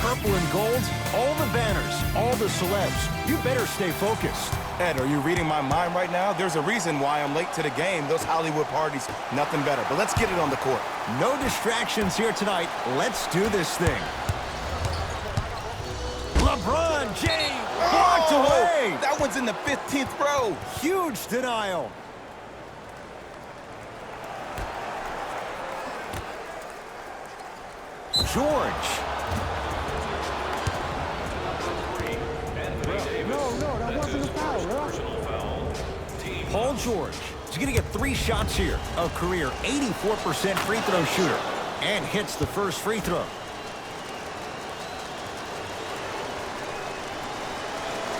purple and gold, all the banners, all the celebs. You better stay focused. Ed, are you reading my mind right now? There's a reason why I'm late to the game. Those Hollywood parties, nothing better. But let's get it on the court. No distractions here tonight. Let's do this thing. LeBron James blocked away. That one's in the 15th row. Huge denial. George. No, that wasn't a foul. Paul George is going to get 3 shots here. A career 84% free throw shooter. And hits the first free throw.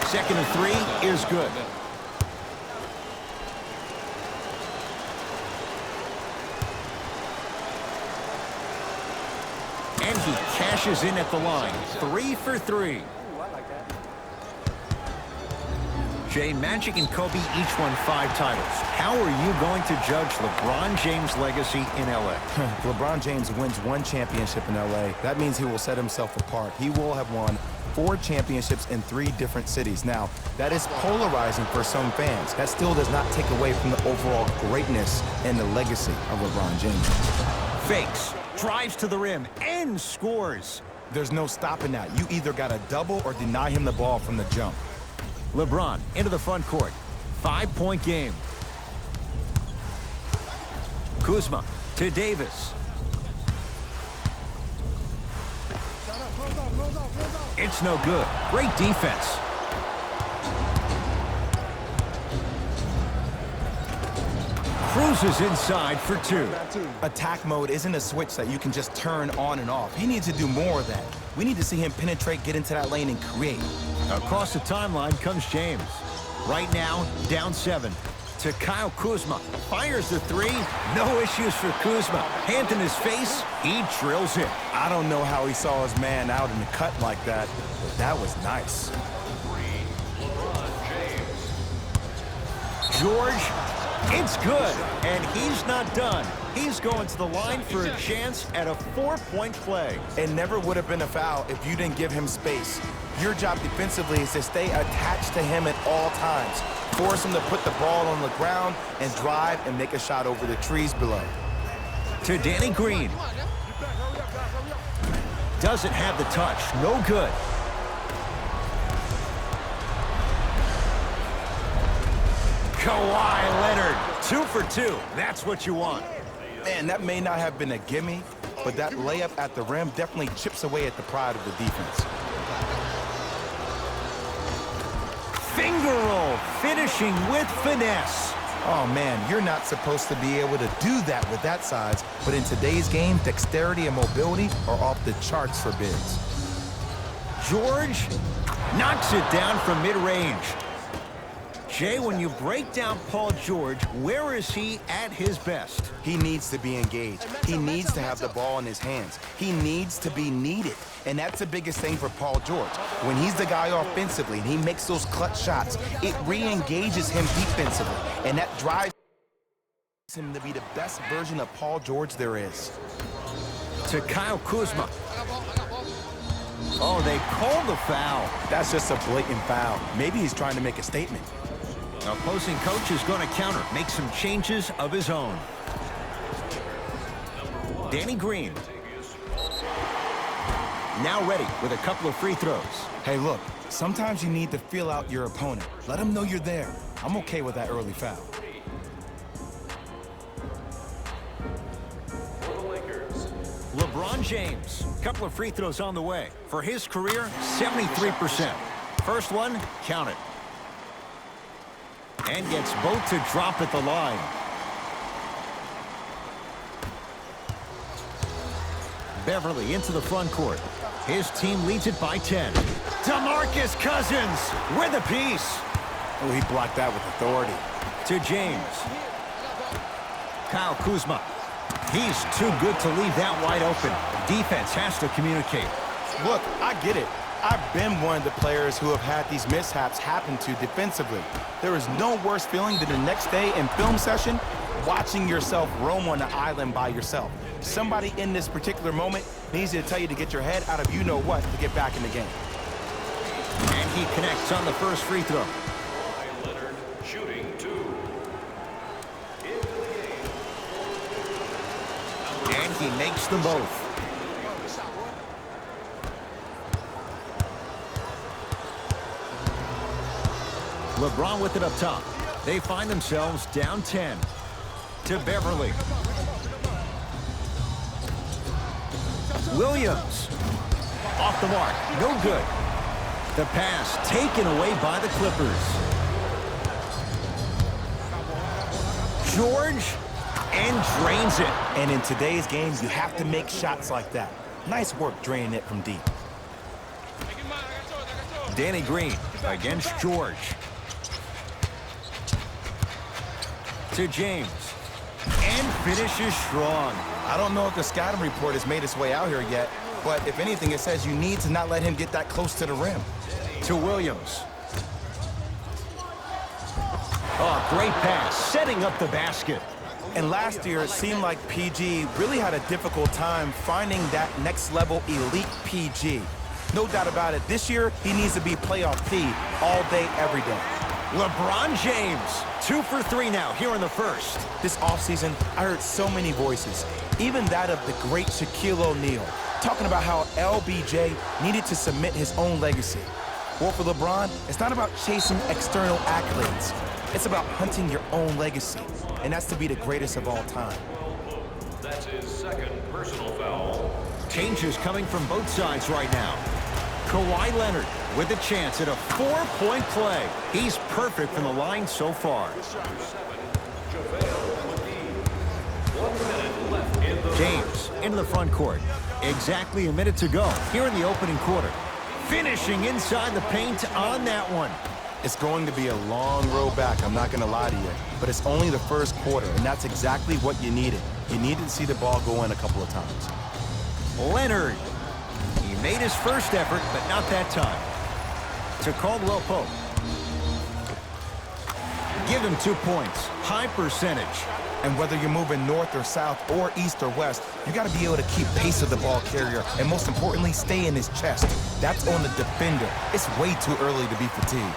Second and 3 is good. And he cashes in at the line. 3 for 3. Jay, Magic and Kobe each won 5 titles. How are you going to judge LeBron James' legacy in L.A.? LeBron James wins 1 championship in L.A. That means he will set himself apart. He will have won 4 championships in 3 different cities. Now, that is polarizing for some fans. That still does not take away from the overall greatness and the legacy of LeBron James. Fakes, drives to the rim, and scores. There's no stopping that. You either got to double or deny him the ball from the jump. LeBron into the front court. 5-point game. Kuzma to Davis. It's no good. Great defense. Cruises inside for 2. Attack mode isn't a switch that you can just turn on and off. He needs to do more of that. We need to see him penetrate, get into that lane, and create. Across the timeline comes James. Right now, down 7. To Kyle Kuzma. Fires the 3. No issues for Kuzma. Hand in his face. He drills it. I don't know how he saw his man out in the cut like that, but that was nice. George, it's good. And he's not done. He's going to the line for a chance at a 4-point play. It never would have been a foul if you didn't give him space. Your job defensively is to stay attached to him at all times. Force him to put the ball on the ground and drive and make a shot over the trees below. To Danny Green. Doesn't have the touch. No good. Kawhi Leonard. 2 for 2. That's what you want. Man, that may not have been a gimme, but that layup at the rim definitely chips away at the pride of the defense. Finger roll, finishing with finesse. Oh, man, you're not supposed to be able to do that with that size, but in today's game, dexterity and mobility are off the charts for bigs. George knocks it down from mid-range. Jay, when you break down Paul George, where is he at his best? He needs to be engaged. He needs to have the ball in his hands. He needs to be needed. And that's the biggest thing for Paul George. When he's the guy offensively and he makes those clutch shots, it re-engages him defensively. And that drives him to be the best version of Paul George there is. To Kyle Kuzma. Oh, they called the foul. That's just a blatant foul. Maybe he's trying to make a statement. Opposing coach is going to counter, make some changes of his own. Danny Green. Now ready with a couple of free throws. Hey, look, sometimes you need to feel out your opponent. Let him know you're there. I'm okay with that early foul. LeBron James, couple of free throws on the way. For his career, 73%. First one, count it. And gets both to drop at the line. Beverly into the front court. His team leads it by 10. DeMarcus Cousins with a piece. Oh, he blocked that with authority. To James. Kyle Kuzma. He's too good to leave that wide open. Defense has to communicate. Look, I get it. I've been one of the players who have had these mishaps happen to defensively. There is no worse feeling than the next day in film session watching yourself roam on the island by yourself. Somebody in this particular moment needs to tell you to get your head out of you-know-what to get back in the game. And he connects on the first free throw. Leonard shooting 2. And he makes them both. LeBron with it up top. They find themselves down 10. To Beverly. Williams. Off the mark. No good. The pass taken away by the Clippers. George. And drains it. And in today's games, you have to make shots like that. Nice work draining it from deep. Danny Green against George. To James. And finishes strong. I don't know if the scouting report has made its way out here yet, but if anything, it says you need to not let him get that close to the rim. To Williams. Oh, great pass, setting up the basket. And last year, it seemed like PG really had a difficult time finding that next-level elite PG. No doubt about it, this year, he needs to be playoff P all day, every day. LeBron James, 2 for 3 now here in the first. This offseason, I heard so many voices, even that of the great Shaquille O'Neal, talking about how LBJ needed to submit his own legacy. Well, for LeBron, it's not about chasing external accolades. It's about hunting your own legacy, and that's to be the greatest of all time. That's his second personal foul. Changes coming from both sides right now. Kawhi Leonard with a chance at a 4-point play. He's perfect from the line so far. James into the front court. Exactly a minute to go here in the opening quarter. Finishing inside the paint on that one. It's going to be a long road back, I'm not going to lie to you. But it's only the first quarter, and that's exactly what you needed. You needed to see the ball go in a couple of times. Leonard. He made his first effort, but not that time. To Caldwell Pope. Give him 2 points. High percentage. And whether you're moving north or south or east or west, you got to be able to keep pace with the ball carrier and most importantly, stay in his chest. That's on the defender. It's way too early to be fatigued.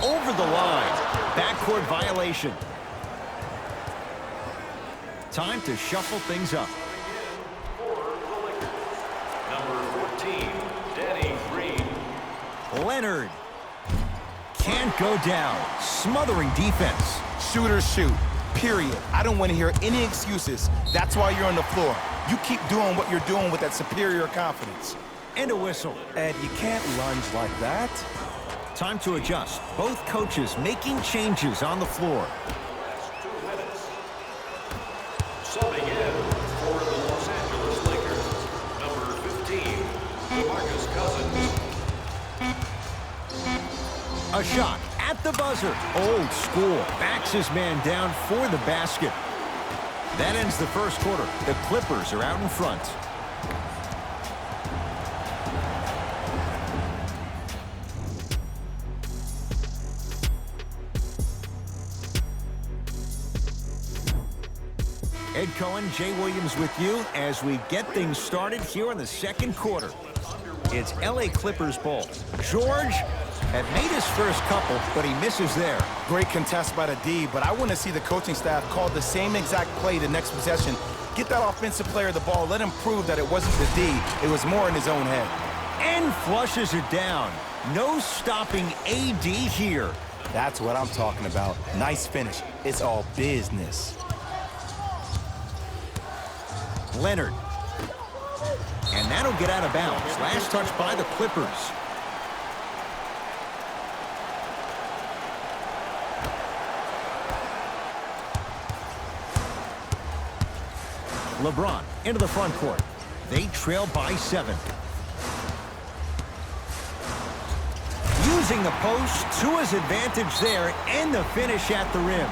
Over the line. Backcourt violation. Time to shuffle things up. Number 14, Danny Green. Leonard. Can't go down. Smothering defense. Shooters shoot, period. I don't want to hear any excuses. That's why you're on the floor. You keep doing what you're doing with that superior confidence. And a whistle. Ed, you can't lunge like that. Time to adjust. Both coaches making changes on the floor. That's 2 minutes. Subbing in for the Los Angeles Lakers, number 15, DeMarcus Cousins. A shot at the buzzer. Old school. Backs his man down for the basket. That ends the first quarter. The Clippers are out in front. Ed Cohen, Jay Williams with you as we get things started here in the second quarter. It's LA Clippers ball. George had made his first couple, but he misses there. Great contest by the D, but I want to see the coaching staff call the same exact play the next possession. Get that offensive player the ball. Let him prove that it wasn't the D. It was more in his own head. And flushes it down. No stopping AD here. That's what I'm talking about. Nice finish. It's all business. Leonard. And that'll get out of bounds. Last touch by the Clippers. LeBron into the front court. They trail by 7. Using the post to his advantage there and the finish at the rim.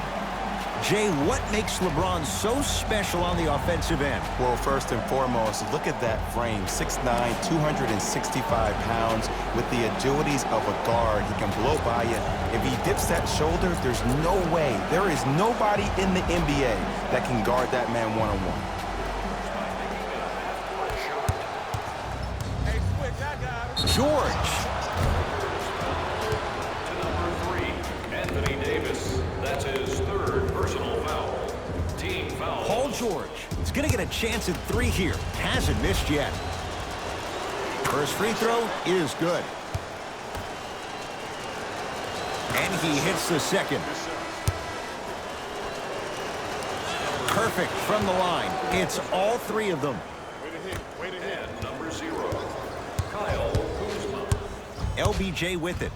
Jay, what makes LeBron so special on the offensive end? Well, first and foremost, look at that frame. 6'9", 265 pounds with the agilities of a guard. He can blow by you. If he dips that shoulder, there's no way. There is nobody in the NBA that can guard that man one-on-one. George. To number 3, Anthony Davis. That's his 3rd personal foul. Team foul. Paul George is going to get a chance at 3 here. Hasn't missed yet. First free throw is good. And he hits the second. Perfect from the line. It's all 3 of them. And number 0, Kyle Kuzma. LBJ with it.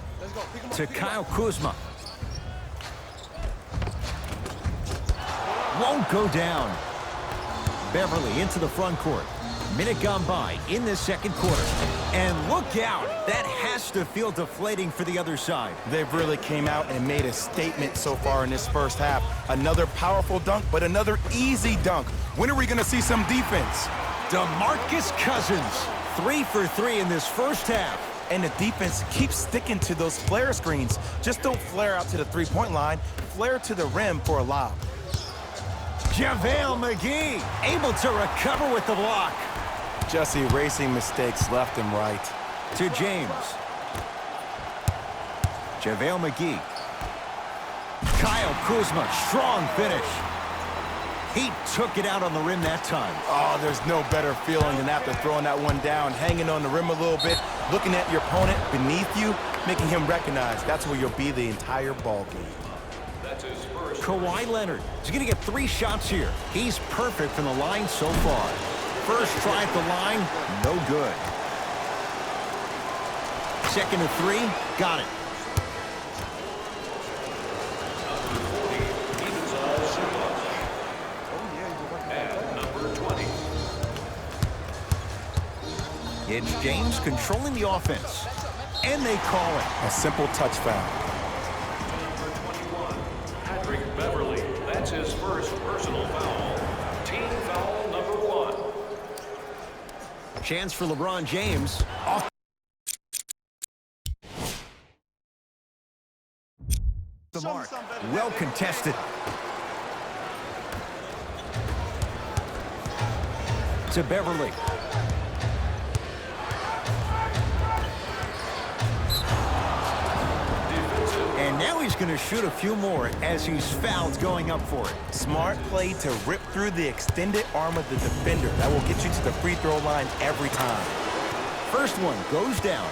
To Kyle Kuzma. Won't go down. Beverly into the front court. Minute gone by in this second quarter. And look out. That has to feel deflating for the other side. They've really came out and made a statement so far in this first half. Another powerful dunk, but another easy dunk. When are we going to see some defense? DeMarcus Cousins, 3 for 3 in this first half. And the defense keeps sticking to those flare screens. Just don't flare out to the three-point line. Flare to the rim for a lob. JaVale McGee able to recover with the block. Just erasing mistakes left and right. To James. JaVale McGee. Kyle Kuzma, strong finish. He took it out on the rim that time. Oh, there's no better feeling than after throwing that one down, hanging on the rim a little bit, looking at your opponent beneath you, making him recognize that's where you'll be the entire ball game. That's his first. Kawhi Leonard is going to get 3 shots here. He's perfect from the line so far. First try at the line, no good. Second to 3, got it. And number 20. It's James controlling the offense. And they call it. A simple touch foul. Number 21, Patrick Beverly. That's his first personal foul. Team foul number 1. Chance for LeBron James. Off the mark. Well contested. To Beverly. And now he's going to shoot a few more as he's fouled going up for it. Smart play to rip through the extended arm of the defender. That will get you to the free throw line every time. First one goes down.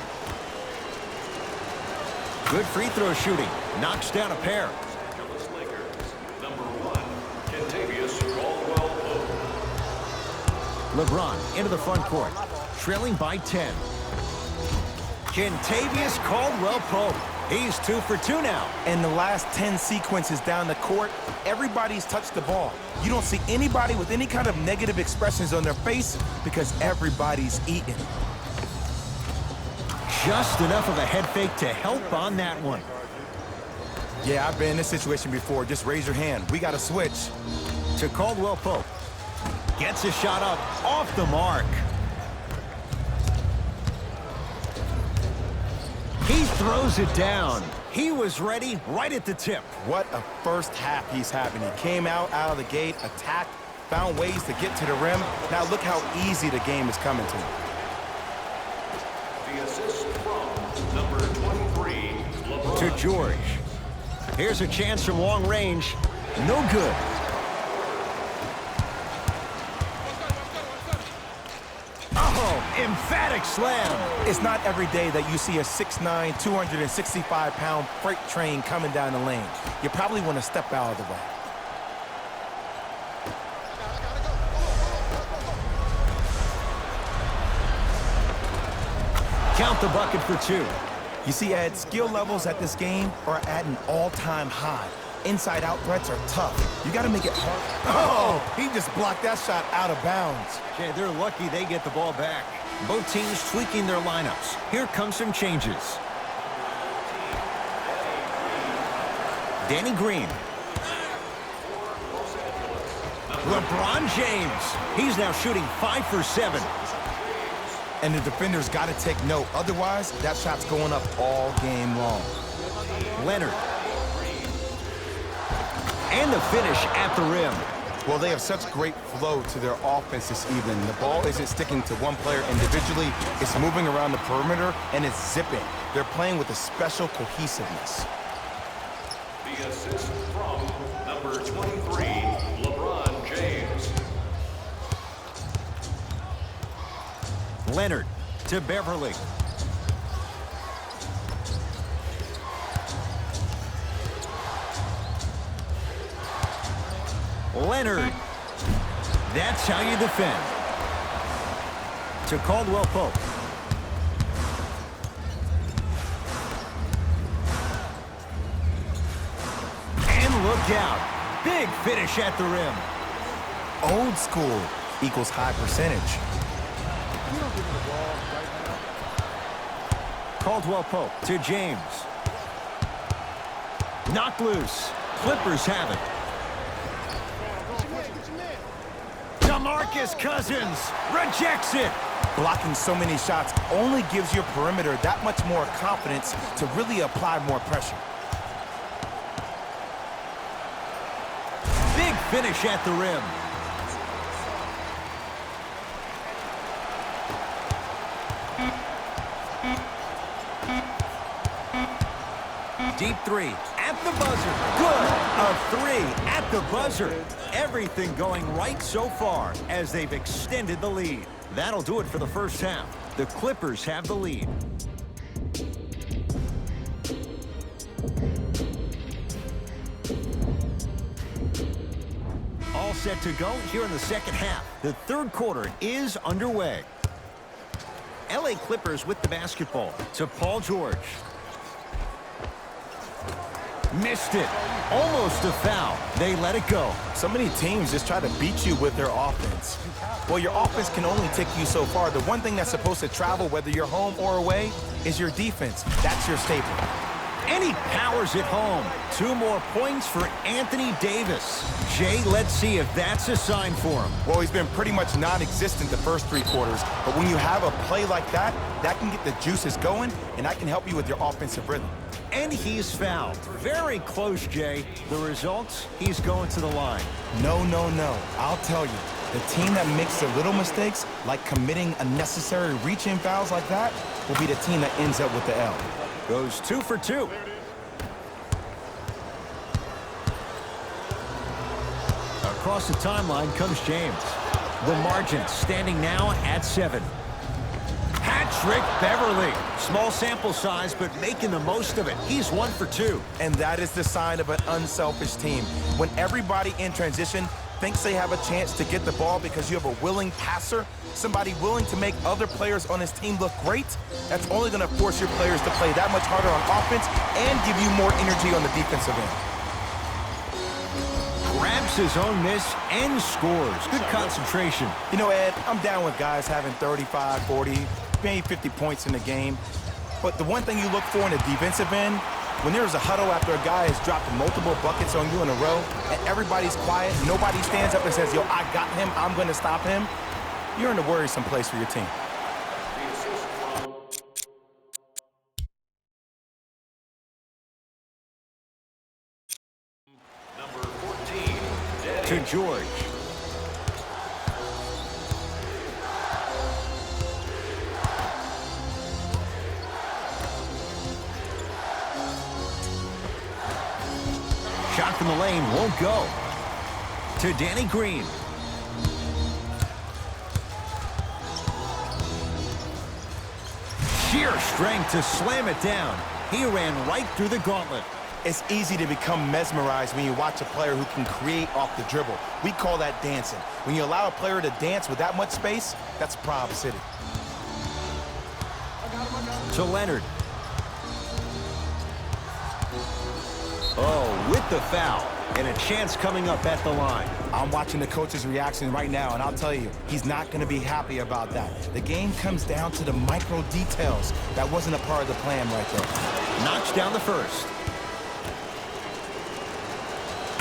Good free throw shooting. Knocks down a pair. Los Angeles Lakers. Number 1, Kentavious Caldwell-Pope. LeBron into the front court. Trailing by 10. Kentavious Caldwell-Pope. He's 2 for 2 now. And the last 10 sequences down the court, everybody's touched the ball. You don't see anybody with any kind of negative expressions on their face because everybody's eating. Just enough of a head fake to help on that one. Yeah, I've been in this situation before. Just raise your hand. We got to switch. To Caldwell-Pope. Gets a shot up off the mark. He throws it down. He was ready right at the tip. What a first half he's having. He came out of the gate, attacked, found ways to get to the rim. Now look how easy the game is coming to him. The assist from number 23, LeBron. To George. Here's a chance from long range. No good. Oh, emphatic slam. It's not every day that you see a 6'9", 265-pound freight train coming down the lane. You probably want to step out of the way. Count the bucket for 2. You see, Ed, skill levels at this game are at an all-time high. Inside-out threats are tough. You got to make it hard. Oh, he just blocked that shot out of bounds. Jay, they're lucky they get the ball back. Both teams tweaking their lineups. Here come some changes. Danny Green. LeBron James. He's now shooting 5 for 7. And the defender's got to take note. Otherwise, that shot's going up all game long. Leonard. And the finish at the rim. Well, they have such great flow to their offense this evening. The ball isn't sticking to one player individually. It's moving around the perimeter, and it's zipping. They're playing with a special cohesiveness. The assist from number 23, LeBron James. Leonard to Beverly. Leonard. That's how you defend. To Caldwell Pope. And look out. Big finish at the rim. Old school equals high percentage. Caldwell Pope to James. Knocked loose. Clippers have it. DeMarcus Cousins rejects it. Blocking so many shots only gives your perimeter that much more confidence to really apply more pressure. Big finish at the rim. Deep three at the buzzer. Good. A three at the buzzer. Everything going right so far as they've extended the lead. That'll do it for the first half. The Clippers have the lead. All set to go here in the second half. The third quarter is underway. LA Clippers with the basketball to Paul George. Missed it. Almost a foul. They let it go. So many teams just try to beat you with their offense. Well, your offense can only take you so far. The one thing that's supposed to travel, whether you're home or away, is your defense. That's your staple. And he powers it home. 2 more points for Anthony Davis. Jay, let's see if that's a sign for him. Well, he's been pretty much non-existent the first 3 quarters, but when you have a play like that, that can get the juices going, and that can help you with your offensive rhythm. And he's fouled. Very close, Jay. The results, he's going to the line. No, no, no. I'll tell you, the team that makes the little mistakes, like committing unnecessary reach-in fouls like that, will be the team that ends up with the L. Goes 2 for 2. Across the timeline comes James. The margin standing now at 7. Hat-trick Beverly. Small sample size, but making the most of it. He's 1 for 2. And that is the sign of an unselfish team. When everybody in transition thinks they have a chance to get the ball because you have a willing passer, somebody willing to make other players on his team look great, that's only going to force your players to play that much harder on offense and give you more energy on the defensive end. Grabs his own miss and scores. Good concentration. You know, Ed, I'm down with guys having 35, 40, maybe 50 points in the game. But the one thing you look for in the defensive end, when there's a huddle after a guy has dropped multiple buckets on you in a row, and everybody's quiet, nobody stands up and says, yo, I got him, I'm going to stop him, you're in a worrisome place for your team. Number 14, To George. Shot from the lane won't go. To Danny Green. Sheer strength to slam it down. He ran right through the gauntlet. It's easy to become mesmerized when you watch a player who can create off the dribble. We call that dancing. When you allow a player to dance with that much space, that's Prob City. To Leonard. Oh, with the foul. And a chance coming up at the line. I'm watching the coach's reaction right now, and I'll tell you, he's not going to be happy about that. The game comes down to the micro details. That wasn't a part of the plan right there. Knocks down the first.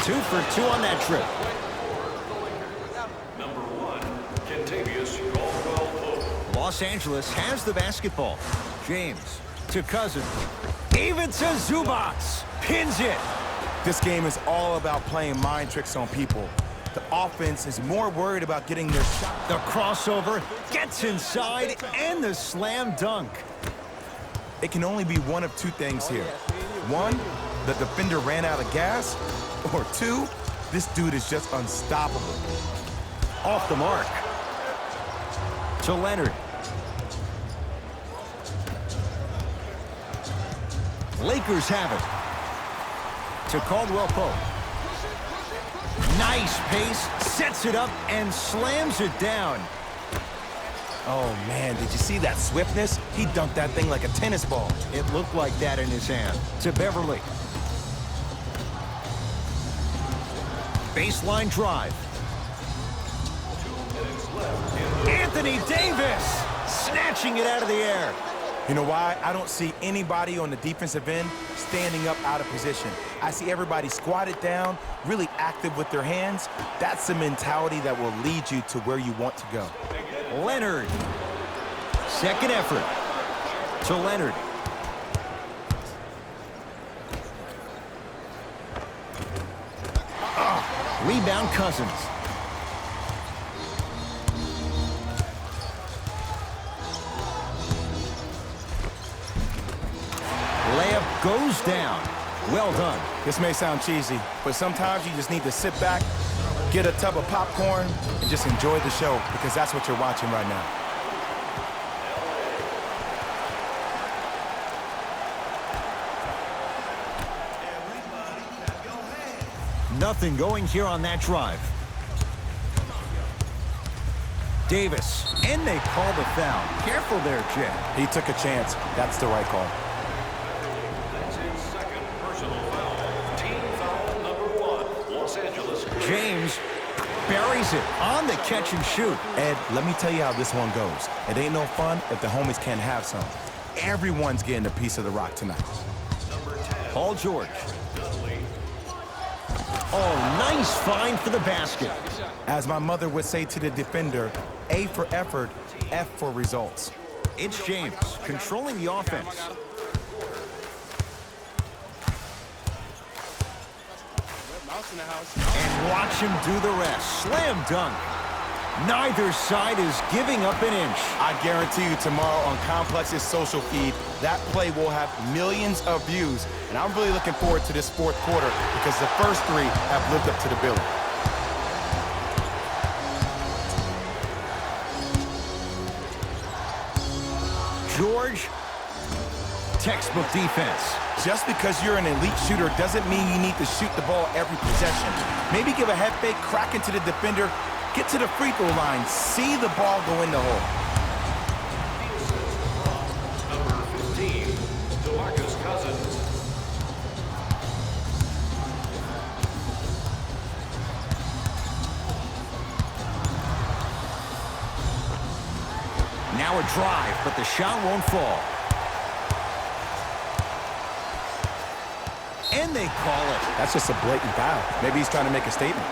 2 for 2 on that trip. Los Angeles has the basketball. James to Cousins. Even to Zubats. Pins it. This game is all about playing mind tricks on people. The offense is more worried about getting their shot. The crossover gets inside and the slam dunk. It can only be one of two things here. One, the defender ran out of gas. Or two, this dude is just unstoppable. Off the mark. To Leonard. Lakers have it. To Caldwell Pope. Nice pace, sets it up, and slams it down. Oh, man, did you see that swiftness? He dunked that thing like a tennis ball. It looked like that in his hand. To Beverly. Baseline drive. Anthony Davis snatching it out of the air. You know why? I don't see anybody on the defensive end standing up out of position. I see everybody squatted down, really active with their hands. That's the mentality that will lead you to where you want to go. Leonard. Second effort. To Leonard. Rebound Cousins. Layup goes down. Well done. This may sound cheesy, but sometimes you just need to sit back, get a tub of popcorn, and just enjoy the show, because that's what you're watching right now. Nothing going here on that drive. Davis, and they call the foul. Careful there, Jay. He took a chance. That's the right call. That's his second personal foul. Team foul number 1. Los Angeles. James buries it on the catch and shoot. Ed, let me tell you how this one goes. It ain't no fun if the homies can't have some. Everyone's getting a piece of the rock tonight. Number 10. Paul George. Oh, nice find for the basket. As my mother would say to the defender, A for effort, F for results. It's James controlling the offense. And watch him do the rest. Slam dunk. Neither side is giving up an inch. I guarantee you tomorrow on Complex's social feed, that play will have millions of views. And I'm really looking forward to this fourth quarter because the first three have lived up to the billing. George, textbook defense. Just because you're an elite shooter doesn't mean you need to shoot the ball every possession. Maybe give a head fake, crack into the defender, get to the free throw line, see the ball go in the hole. Number 15, DeMarcus Cousins. Now a drive, but the shot won't fall. And they call it. That's just a blatant foul. Maybe he's trying to make a statement.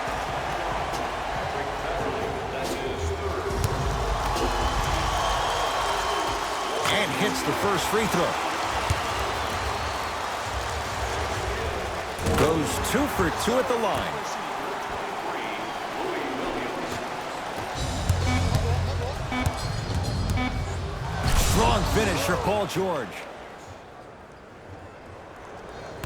And hits the first free throw. Goes 2 for 2 at the line. Strong finish for Paul George.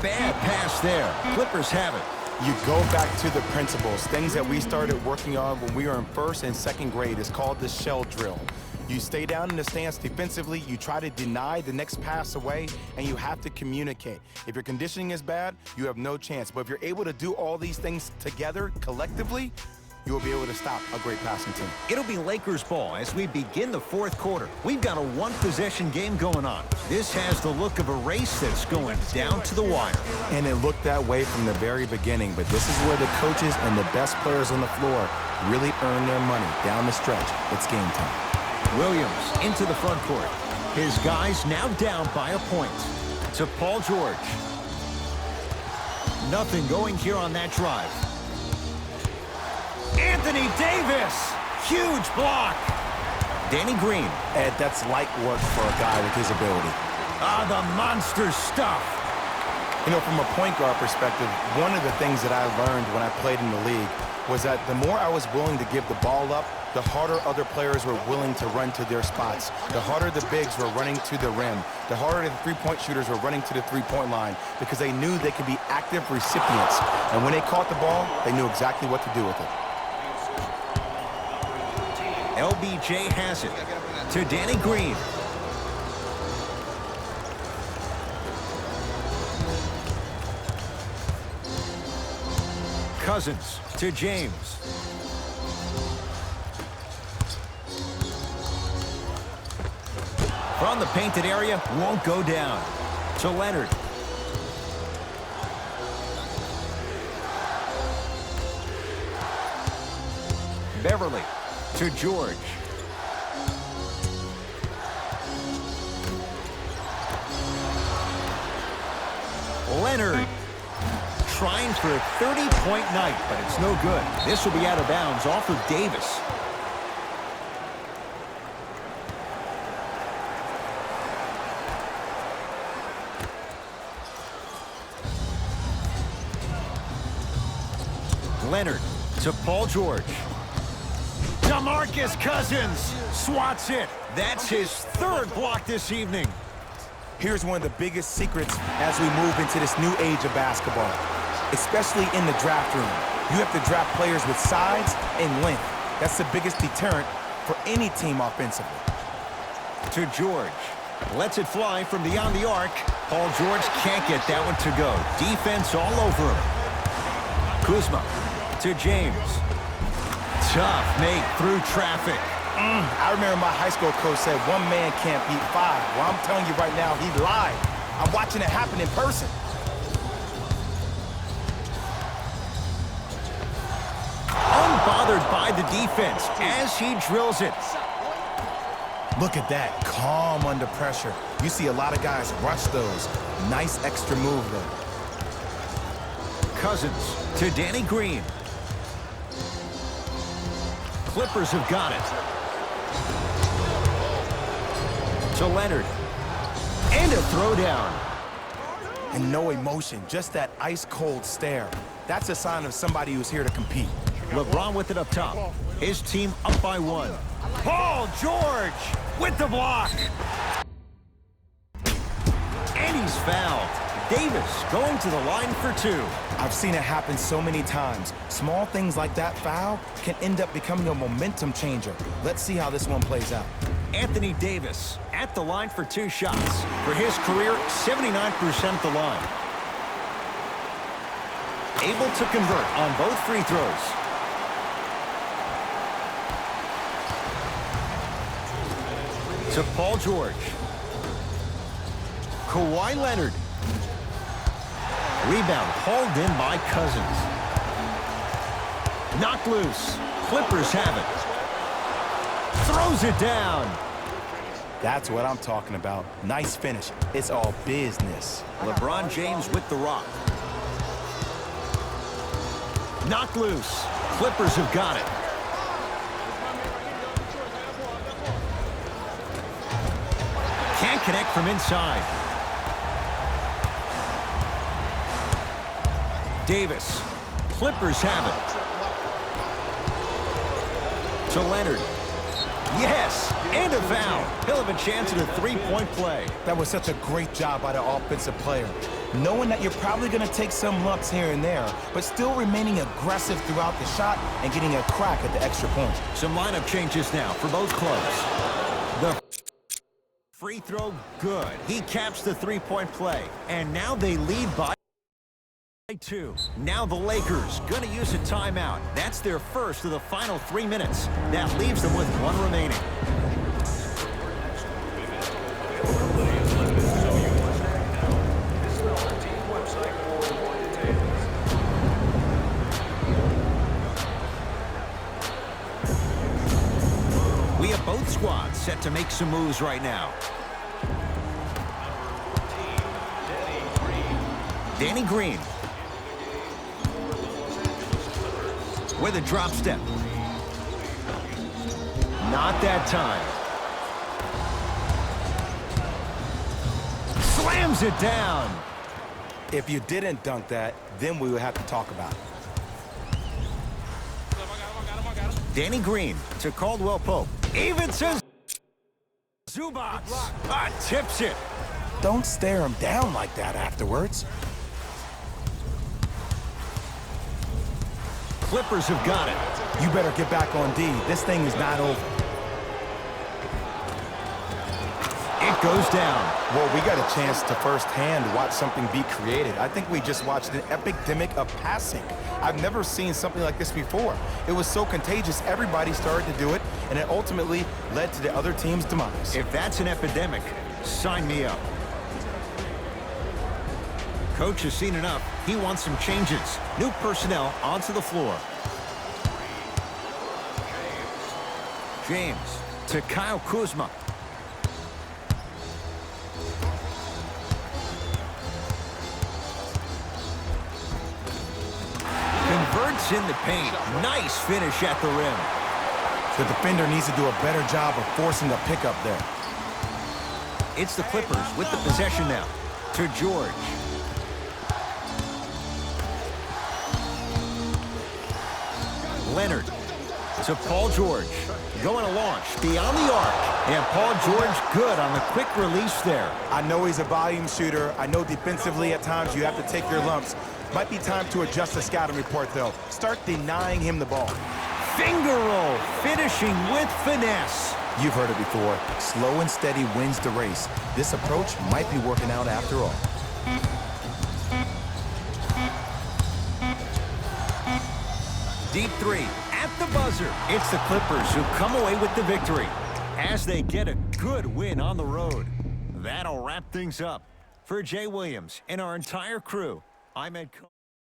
Bad pass there. Clippers have it. You go back to the principles, things that we started working on when we were in first and second grade. It's called the shell drill. You stay down in the stance defensively, you try to deny the next pass away, and you have to communicate. If your conditioning is bad, you have no chance. But if you're able to do all these things together, collectively, you will be able to stop a great passing team. It'll be Lakers ball as we begin the fourth quarter. We've got a one-possession game going on. This has the look of a race that's going down to the wire. And it looked that way from the very beginning, but this is where the coaches and the best players on the floor really earn their money down the stretch. It's game time. Williams into the front court. His guys now down by a point. To Paul George. Nothing going here on that drive. Anthony Davis. Huge block. Danny Green. Ed, that's light work for a guy with his ability. Ah, the monster stuff. You know, from a point guard perspective, one of the things that I learned when I played in the league was that the more I was willing to give the ball up, the harder other players were willing to run to their spots. The harder the bigs were running to the rim. The harder the three-point shooters were running to the three-point line because they knew they could be active recipients. And when they caught the ball, they knew exactly what to do with it. LBJ has it to Danny Green. Cousins to James. From the painted area, won't go down. To Leonard. Beverly to George. Leonard trying for a 30-point night, but it's no good. This will be out of bounds off of Davis. Leonard to Paul George. DeMarcus Cousins swats it. That's his third block this evening. Here's one of the biggest secrets as we move into this new age of basketball, especially in the draft room. You have to draft players with size and length. That's the biggest deterrent for any team offensively. To George. Lets it fly from beyond the arc. Paul George can't get that one to go. Defense all over him. Kuzma to James. Tough make through traffic. I remember my high school coach said one man can't beat five. Well, I'm telling you right now, he lied. I'm watching it happen in person. Unbothered by the defense as he drills it. Look at that, calm under pressure. You see a lot of guys rush those. Nice extra move there. Cousins to Danny Green. Clippers have got it. To Leonard. And a throwdown. And no emotion, just that ice-cold stare. That's a sign of somebody who's here to compete. LeBron with it up top. His team up by one. Paul George with the block. And he's fouled. Davis going to the line for two. I've seen it happen so many times. Small things like that foul can end up becoming a momentum changer. Let's see how this one plays out. Anthony Davis at the line for two shots. For his career, 79% at the line. Able to convert on both free throws. To Paul George. Kawhi Leonard. Rebound hauled in by Cousins. Knocked loose. Clippers have it. Throws it down. That's what I'm talking about. Nice finish. It's all business. LeBron James with the rock. Knocked loose. Clippers have got it. Can't connect from inside. Davis. Clippers have it. To Leonard. Yes, and a foul. He'll have a chance at a three-point play. That was such a great job by the offensive player. Knowing that you're probably going to take some lumps here and there, but still remaining aggressive throughout the shot and getting a crack at the extra point. Some lineup changes now for both clubs. The free throw, good. He caps the three-point play. And now they lead by two. Now the Lakers gonna use a timeout. That's their first of the final 3 minutes. That leaves them with one remaining. We have both squads set to make some moves right now. Danny Green. With a drop step. Not that time. Slams it down. If you didn't dunk that, then we would have to talk about it. Danny Green to Caldwell Pope. Even says Zubac tips it. Don't stare him down like that afterwards. Clippers have got it. You better get back on D. This thing is not over. It goes down. Well, we got a chance to firsthand watch something be created. I think we just watched an epidemic of passing. I've never seen something like this before. It was so contagious, everybody started to do it, and it ultimately led to the other team's demise. If that's an epidemic, sign me up. Coach has seen enough. He wants some changes. New personnel onto the floor. James to Kyle Kuzma. Converts in the paint. Nice finish at the rim. The defender needs to do a better job of forcing a pickup there. It's the Clippers with the possession now. To George. Leonard to Paul George. Going to launch beyond the arc. And Paul George good on the quick release there. I know he's a volume shooter. I know defensively at times you have to take your lumps. Might be time to adjust the scouting report, though. Start denying him the ball. Finger roll, finishing with finesse. You've heard it before. Slow and steady wins the race. This approach might be working out after all. Deep three at the buzzer. It's the Clippers who come away with the victory as they get a good win on the road. That'll wrap things up. For Jay Williams and our entire crew, I'm Ed Cohen.